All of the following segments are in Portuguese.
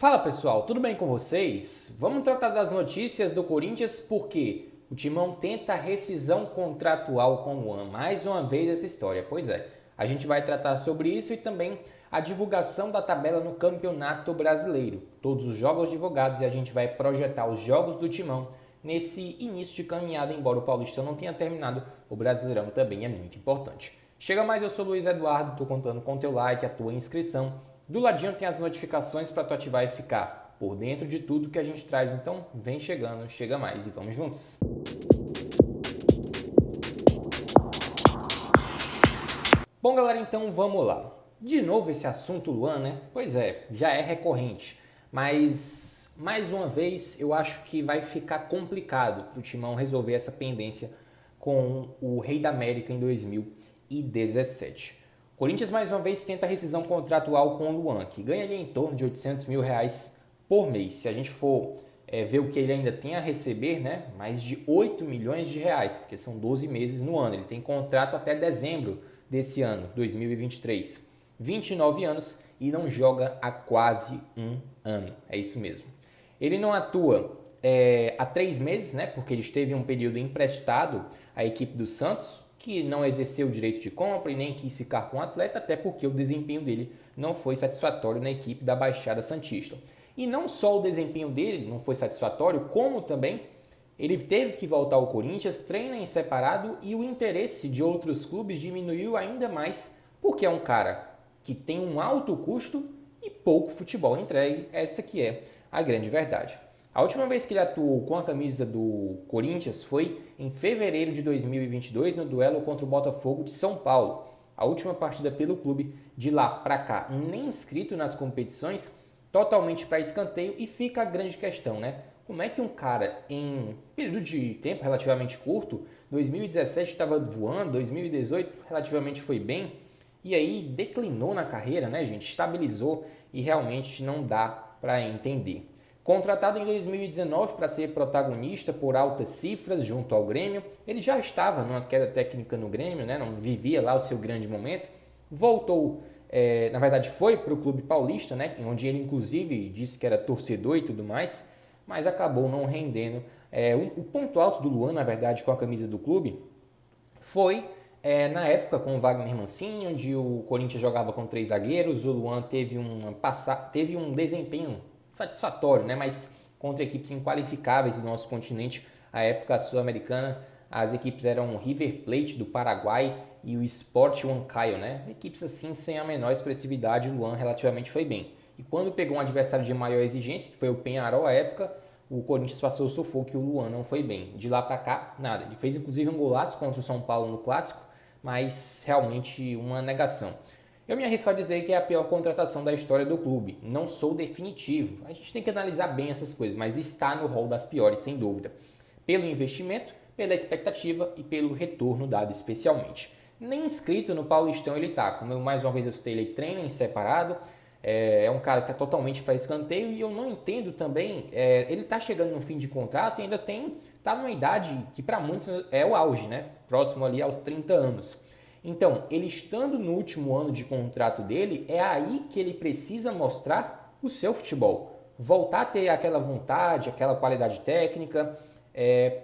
Fala pessoal, tudo bem com vocês? Vamos tratar das notícias do Corinthians porque o Timão tenta rescisão contratual com o Luan. Mais uma vez essa história. Pois é, a gente vai tratar sobre isso e também a divulgação da tabela no Campeonato Brasileiro. Todos os jogos divulgados e a gente vai projetar os jogos do Timão nesse início de caminhada, embora o Paulistão não tenha terminado, o Brasileirão também é muito importante. Chega mais, eu sou o Luiz Eduardo, estou contando com teu like, a tua inscrição. Do ladinho tem as notificações para tu ativar e ficar por dentro de tudo que a gente traz. Então vem chegando, chega mais e vamos juntos. Bom galera, então vamos lá. De novo esse assunto Luan, né? Pois é, já é recorrente. Mas mais uma vez eu acho que vai ficar complicado para o Timão resolver essa pendência com o Rei da América em 2017. Corinthians mais uma vez tenta rescisão contratual com o Luan, que ganha ali em torno de R$800 mil por mês. Se a gente for ver o que ele ainda tem a receber, né, mais de R$8 milhões, porque são 12 meses no ano. Ele tem contrato até dezembro desse ano, 2023. 29 anos e não joga há quase um ano. É isso mesmo. Ele não atua há 3 meses, né, porque ele esteve um período emprestado à equipe do Santos, que não exerceu o direito de compra e nem quis ficar com o atleta, até porque o desempenho dele não foi satisfatório na equipe da Baixada Santista. E não só o desempenho dele não foi satisfatório, como também ele teve que voltar ao Corinthians, treina em separado e o interesse de outros clubes diminuiu ainda mais, porque é um cara que tem um alto custo e pouco futebol entregue, essa que é a grande verdade. A última vez que ele atuou com a camisa do Corinthians foi em fevereiro de 2022 no duelo contra o Botafogo de São Paulo. A última partida pelo clube, de lá para cá nem inscrito nas competições, totalmente para escanteio, e fica a grande questão, né? Como é que um cara em período de tempo relativamente curto, 2017 estava voando, 2018 relativamente foi bem, e aí declinou na carreira, né, gente? Estabilizou e realmente não dá para entender. Contratado em 2019 para ser protagonista por altas cifras junto ao Grêmio, ele já estava numa queda técnica no Grêmio, né? Não vivia lá o seu grande momento. Voltou, na verdade foi para o Clube Paulista, né? Onde ele inclusive disse que era torcedor e tudo mais, mas acabou não rendendo. O ponto alto do Luan, na verdade, com a camisa do clube, foi na época com o Wagner Mancini, onde o Corinthians jogava com 3 zagueiros, o Luan teve um desempenho satisfatório, né? Mas contra equipes inqualificáveis do nosso continente, a época sul-americana, as equipes eram o River Plate do Paraguai e o Sport Huancayo, né? Equipes assim sem a menor expressividade, o Luan relativamente foi bem. E quando pegou um adversário de maior exigência, que foi o Peñarol à época, o Corinthians passou o sufoco e o Luan não foi bem. De lá para cá, nada. Ele fez inclusive um golaço contra o São Paulo no Clássico, mas realmente uma negação. Eu me arrisco a dizer que é a pior contratação da história do clube. Não sou definitivo. A gente tem que analisar bem essas coisas, mas está no rol das piores, sem dúvida. Pelo investimento, pela expectativa e pelo retorno dado especialmente. Nem inscrito no Paulistão ele está. Como eu mais uma vez eu citei, ele treina em separado. É um cara que está totalmente para escanteio e eu não entendo também. Ele está chegando no fim de contrato e ainda está numa idade que para muitos é o auge, né? Próximo ali aos 30 anos. Então, ele estando no último ano de contrato dele, é aí que ele precisa mostrar o seu futebol. Voltar a ter aquela vontade, aquela qualidade técnica,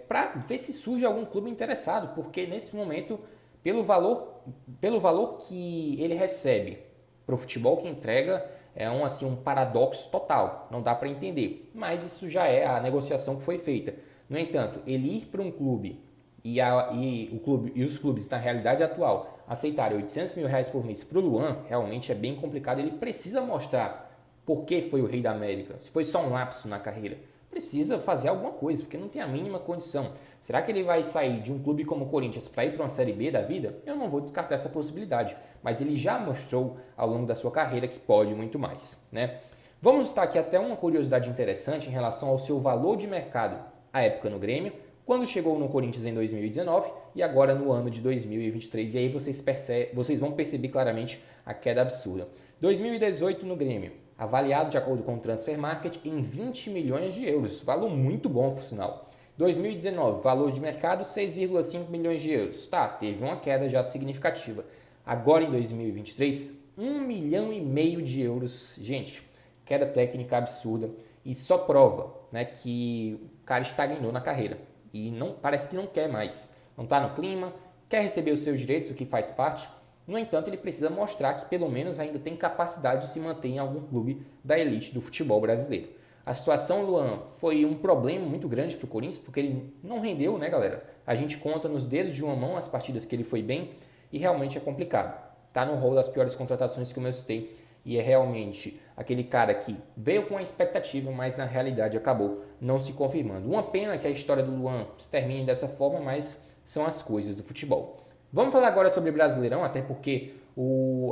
para ver se surge algum clube interessado, porque nesse momento, pelo valor que ele recebe para o futebol que entrega, é um paradoxo total, não dá para entender. Mas isso já é a negociação que foi feita. No entanto, ele ir para um clube e os clubes, na realidade atual, aceitarem R$800 mil por mês para o Luan, realmente é bem complicado. Ele precisa mostrar por que foi o Rei da América, se foi só um lapso na carreira. Precisa fazer alguma coisa, porque não tem a mínima condição. Será que ele vai sair de um clube como o Corinthians para ir para uma Série B da vida? Eu não vou descartar essa possibilidade, mas ele já mostrou ao longo da sua carreira que pode muito mais, né? Vamos citar aqui até uma curiosidade interessante em relação ao seu valor de mercado à época no Grêmio, quando chegou no Corinthians em 2019 e agora no ano de 2023. E aí vocês vão perceber claramente a queda absurda. 2018 no Grêmio, avaliado de acordo com o Transfer Market em 20 milhões de euros, valor muito bom por sinal. 2019, valor de mercado 6,5 milhões de euros. Tá, teve uma queda já significativa. Agora em 2023, 1,5 milhão de euros. Gente, queda técnica absurda e só prova, né, que o cara estagnou na carreira e não parece que não quer mais, não está no clima, quer receber os seus direitos, o que faz parte. No entanto, ele precisa mostrar que pelo menos ainda tem capacidade de se manter em algum clube da elite do futebol brasileiro. A situação, Luan, foi um problema muito grande para o Corinthians, porque ele não rendeu, né, galera? A gente conta nos dedos de uma mão as partidas que ele foi bem e realmente é complicado. Tá no rol das piores contratações que eu citei e é realmente aquele cara que veio com a expectativa, mas na realidade acabou não se confirmando. Uma pena que a história do Luan termine dessa forma, mas são as coisas do futebol. Vamos falar agora sobre Brasileirão, até porque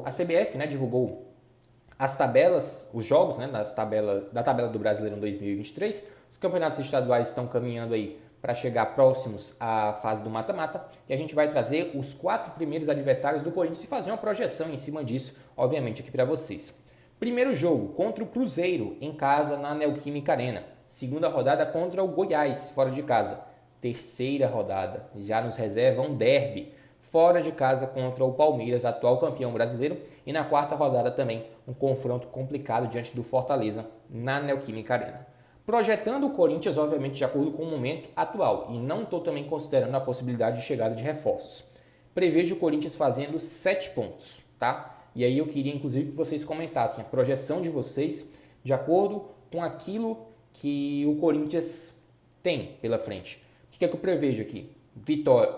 a CBF, né, divulgou as tabelas, os jogos, né, da tabela do Brasileirão 2023. Os campeonatos estaduais estão caminhando aí para chegar próximos à fase do mata-mata e a gente vai trazer os 4 primeiros adversários do Corinthians e fazer uma projeção em cima disso, obviamente, aqui para vocês. Primeiro jogo, contra o Cruzeiro, em casa, na Neoquímica Arena. Segunda rodada contra o Goiás, fora de casa. Terceira rodada, já nos reserva um derby, fora de casa contra o Palmeiras, atual campeão brasileiro. E na quarta rodada também um confronto complicado diante do Fortaleza, na Neoquímica Arena. Projetando o Corinthians, obviamente, de acordo com o momento atual. E não estou também considerando a possibilidade de chegada de reforços. Prevejo o Corinthians fazendo 7 pontos, tá? E aí eu queria, inclusive, que vocês comentassem a projeção de vocês de acordo com aquilo que o Corinthians tem pela frente. O que é que eu prevejo aqui?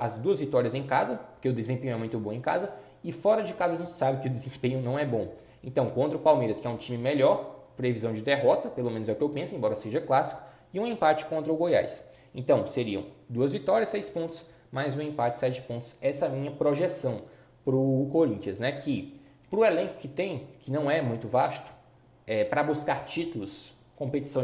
As 2 vitórias em casa, porque o desempenho é muito bom em casa, e fora de casa a gente sabe que o desempenho não é bom. Então, contra o Palmeiras, que é um time melhor, previsão de derrota, pelo menos é o que eu penso, embora seja clássico, e um empate contra o Goiás. Então, seriam 2 vitórias, 6 pontos, mais um empate, 7 pontos. Essa é a minha projeção para o Corinthians, né? Que para o elenco que tem, que não é muito vasto, para buscar títulos, competição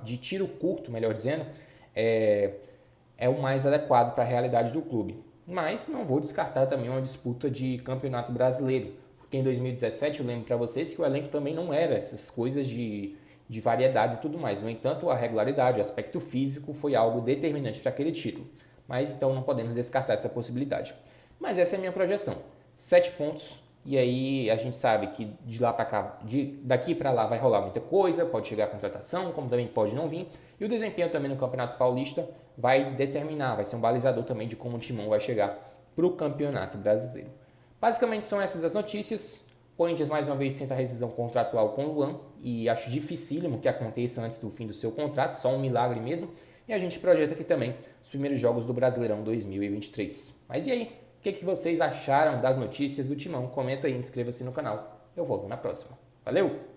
de tiro curto, melhor dizendo, é o mais adequado para a realidade do clube. Mas não vou descartar também uma disputa de campeonato brasileiro, porque em 2017 eu lembro para vocês que o elenco também não era essas coisas de variedades e tudo mais. No entanto, a regularidade, o aspecto físico foi algo determinante para aquele título. Mas então não podemos descartar essa possibilidade. Mas essa é a minha projeção. 7 pontos, e aí a gente sabe que de lá para cá, daqui para lá vai rolar muita coisa, pode chegar a contratação, como também pode não vir. E o desempenho também no Campeonato Paulista vai determinar, vai ser um balizador também de como o Timão vai chegar para o Campeonato Brasileiro. Basicamente são essas as notícias. O Corinthians mais uma vez tenta a rescisão contratual com o Luan e acho dificílimo que aconteça antes do fim do seu contrato, só um milagre mesmo. E a gente projeta aqui também os primeiros jogos do Brasileirão 2023. Mas e aí? O que vocês acharam das notícias do Timão? Comenta aí, inscreva-se no canal. Eu volto na próxima. Valeu!